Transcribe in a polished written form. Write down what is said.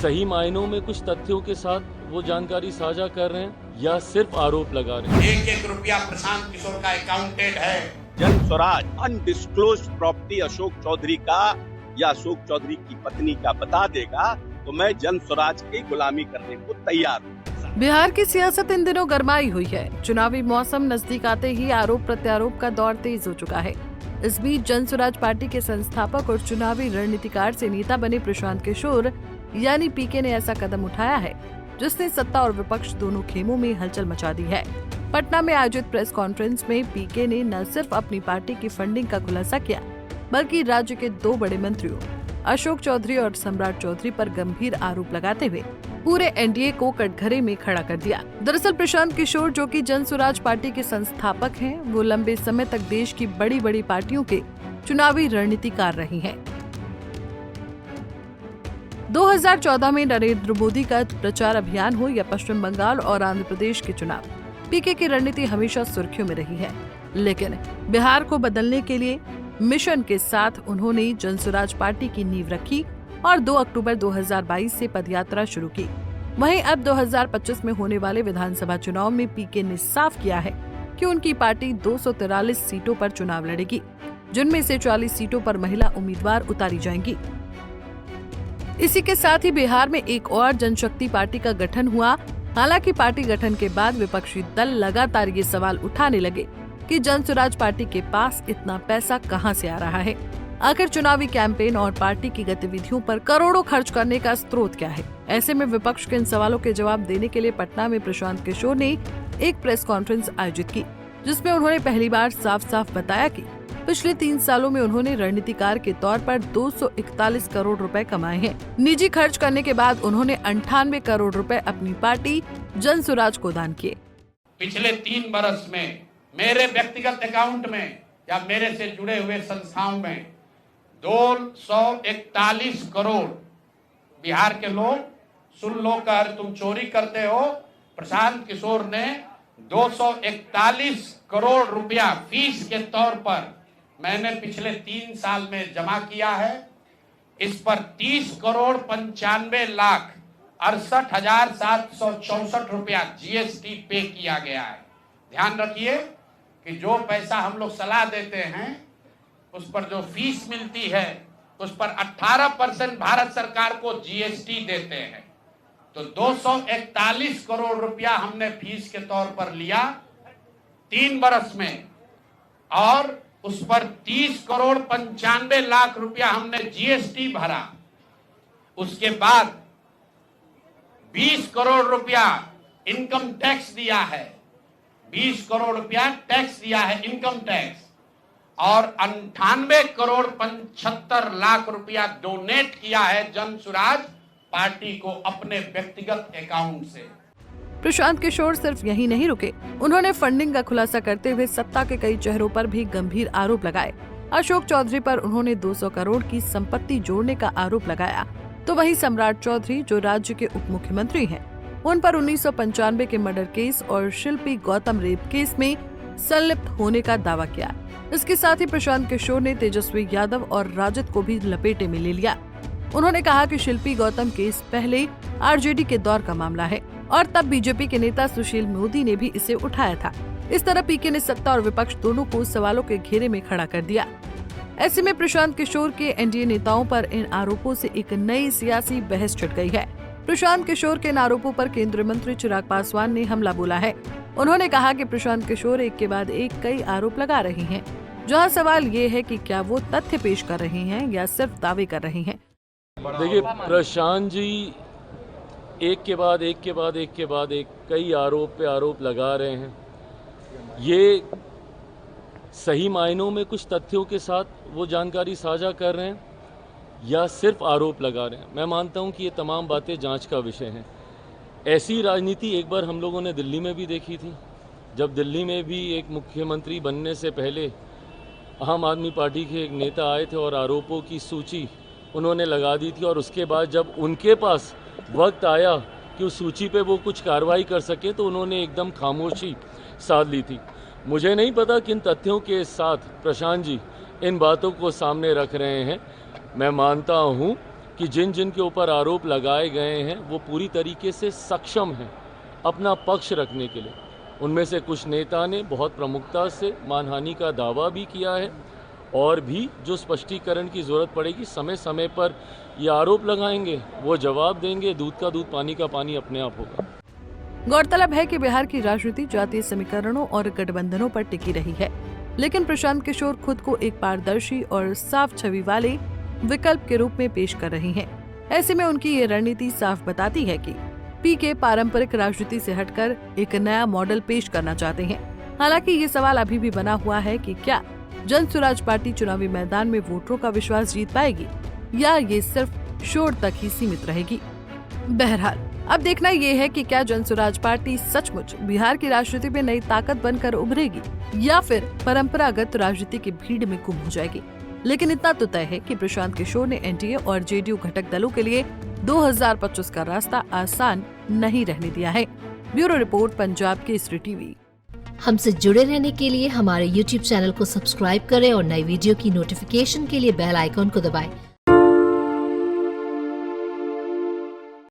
सही मायनों में कुछ तथ्यों के साथ वो जानकारी साझा कर रहे हैं या सिर्फ आरोप लगा रहे हैं? 1-1 रुपया प्रशांत किशोर का अकाउंटेड है। जन स्वराज अनडिस्क्लोज्ड प्रॉपर्टी अशोक चौधरी का या अशोक चौधरी की पत्नी का बता देगा तो मैं जन स्वराज की गुलामी करने को तैयार हूँ। बिहार की सियासत इन दिनों गरमाई हुई है। चुनावी मौसम नजदीक आते ही आरोप प्रत्यारोप का दौर तेज हो चुका है। इस बीच जन स्वराज पार्टी के संस्थापक और चुनावी रणनीतिकार से नेता बने प्रशांत किशोर यानी पीके ने ऐसा कदम उठाया है जिसने सत्ता और विपक्ष दोनों खेमों में हलचल मचा दी है। पटना में आयोजित प्रेस कॉन्फ्रेंस में पीके ने न सिर्फ अपनी पार्टी की फंडिंग का खुलासा किया बल्कि राज्य के दो बड़े मंत्रियों अशोक चौधरी और सम्राट चौधरी पर गंभीर आरोप लगाते हुए पूरे एनडीए को कटघरे में खड़ा कर दिया। दरअसल प्रशांत किशोर जो कि जन स्वराज पार्टी के संस्थापक हैं, वो लंबे समय तक देश की बड़ी बड़ी पार्टियों के चुनावी रणनीतिकार रही हैं। 2014 में नरेंद्र मोदी का प्रचार अभियान हो या पश्चिम बंगाल और आंध्र प्रदेश के चुनाव, पीके की रणनीति हमेशा सुर्खियों में रही है। लेकिन बिहार को बदलने के लिए मिशन के साथ उन्होंने जन स्वराज पार्टी की नींव रखी और 2 अक्टूबर 2022 से पदयात्रा शुरू की। वहीं अब 2025 में होने वाले विधानसभा चुनाव में पीके ने साफ किया है कि उनकी पार्टी 243 सीटों पर चुनाव लड़ेगी, जिनमें से 40 सीटों पर महिला उम्मीदवार उतारी जाएंगी। इसी के साथ ही बिहार में एक और जनशक्ति पार्टी का गठन हुआ। हालांकि पार्टी गठन के बाद विपक्षी दल लगातार ये सवाल उठाने लगे कि जन स्वराज पार्टी के पास इतना पैसा कहां से आ रहा है। आखिर चुनावी कैंपेन और पार्टी की गतिविधियों पर करोड़ों खर्च करने का स्रोत क्या है? ऐसे में विपक्ष के इन सवालों के जवाब देने के लिए पटना में प्रशांत किशोर ने एक प्रेस कॉन्फ्रेंस आयोजित की, जिसमें उन्होंने पहली बार साफ साफ बताया कि पिछले 3 सालों में उन्होंने रणनीतिकार के तौर पर 241 करोड़ रुपए कमाए हैं। निजी खर्च करने के बाद उन्होंने 98 करोड़ रुपए अपनी पार्टी जन स्वराज को दान किए। पिछले 3 बरस में मेरे व्यक्तिगत अकाउंट में या मेरे से जुड़े हुए संस्थाओं में 241 करोड़ बिहार के लोग सुन लो कर तुम चोरी करते हो। प्रशांत किशोर ने 241 करोड़ रुपया फीस के तौर पर मैंने पिछले 3 साल में जमा किया है। इस पर 30 करोड़ 95 लाख 68,764 रुपया जीएसटी पे किया गया है। ध्यान रखिए कि जो पैसा हम लोग सलाह देते हैं उस पर जो फीस मिलती है उस पर 18% भारत सरकार को जीएसटी देते हैं। तो 241 करोड़ रुपया हमने फीस के तौर पर लिया 3 बरस में और उस पर 30 करोड़ 95 लाख रुपया हमने जीएसटी भरा। उसके बाद 20 करोड़ रुपया इनकम टैक्स दिया है, 20 करोड़ रुपया टैक्स दिया है इनकम टैक्स, और 98 करोड़ 75 लाख रुपया डोनेट किया है जन स्वराज पार्टी को अपने व्यक्तिगत अकाउंट से। प्रशांत किशोर सिर्फ यही नहीं रुके, उन्होंने फंडिंग का खुलासा करते हुए सत्ता के कई चेहरों पर भी गंभीर आरोप लगाए। अशोक चौधरी पर उन्होंने 200 करोड़ की संपत्ति जोड़ने का आरोप लगाया, तो वहीं सम्राट चौधरी जो राज्य के उप मुख्यमंत्री हैं, उन पर 1995 के मर्डर केस और शिल्पी गौतम रेप केस में संलिप्त होने का दावा किया। इसके साथ ही प्रशांत किशोर ने तेजस्वी यादव और राजद को भी लपेटे में ले लिया। उन्होंने कहा कि शिल्पी गौतम केस पहले आरजेडी के दौर का मामला है और तब बीजेपी के नेता सुशील मोदी ने भी इसे उठाया था। इस तरह पीके ने सत्ता और विपक्ष दोनों को सवालों के घेरे में खड़ा कर दिया। ऐसे में प्रशांत किशोर के एनडीए नेताओं पर इन आरोपों से एक नई सियासी बहस छिड़ गई है। प्रशांत किशोर के इन आरोपों पर केंद्रीय मंत्री चिराग पासवान ने हमला बोला है। उन्होंने कहा कि प्रशांत किशोर एक के बाद एक कई आरोप लगा रहे हैं, जहां सवाल ये है कि क्या वो तथ्य पेश कर रहे हैं या सिर्फ दावे कर रहे हैं। देखिए, प्रशांत जी एक के बाद एक कई आरोप पे आरोप लगा रहे हैं। ये सही मायनों में कुछ तथ्यों के साथ वो जानकारी साझा कर रहे हैं या सिर्फ आरोप लगा रहे हैं? मैं मानता हूं कि ये तमाम बातें जांच का विषय हैं। ऐसी राजनीति एक बार हम लोगों ने दिल्ली में भी देखी थी, जब दिल्ली में भी एक मुख्यमंत्री बनने से पहले आम आदमी पार्टी के एक नेता आए थे और आरोपों की सूची उन्होंने लगा दी थी, और उसके बाद जब उनके पास वक्त आया कि उस सूची पे वो कुछ कार्रवाई कर सके तो उन्होंने एकदम खामोशी साध ली थी। मुझे नहीं पता किन तथ्यों के साथ प्रशांत जी इन बातों को सामने रख रहे हैं। मैं मानता हूं कि जिन जिन के ऊपर आरोप लगाए गए हैं वो पूरी तरीके से सक्षम हैं अपना पक्ष रखने के लिए। उनमें से कुछ नेता ने बहुत प्रमुखता से मानहानि का दावा भी किया है और भी जो स्पष्टीकरण की ज़रूरत पड़ेगी समय समय पर ये आरोप लगाएंगे, वो जवाब देंगे। दूध का दूध पानी का पानी अपने आप होगा। गौरतलब है कि बिहार की राजनीति जातीय समीकरणों और गठबंधनों पर टिकी रही है, लेकिन प्रशांत किशोर खुद को एक पारदर्शी और साफ छवि वाले विकल्प के रूप में पेश कर रही हैं। ऐसे में उनकी ये रणनीति साफ बताती है कि पीके पारंपरिक राजनीति से हटकर एक नया मॉडल पेश करना चाहते हैं। हालांकि ये सवाल अभी भी बना हुआ है कि क्या जन स्वराज पार्टी चुनावी मैदान में वोटरों का विश्वास जीत पाएगी या ये सिर्फ शोर तक ही सीमित रहेगी। बहरहाल अब देखना ये है कि क्या जन स्वराज पार्टी सचमुच बिहार की राजनीति में नई ताकत बनकर उभरेगी या फिर परंपरागत राजनीति की भीड़ में गुम हो जाएगी। लेकिन इतना तो तय है कि प्रशांत किशोर ने एनडीए और जेडीयू घटक दलों के लिए 2025 का रास्ता आसान नहीं रहने दिया है। Bureau report, Punjab Kesari TV. हमसे जुड़े रहने के लिए हमारे YouTube चैनल को सब्सक्राइब करें और नई वीडियो की नोटिफिकेशन के लिए बेल आइकॉन को दबाएं।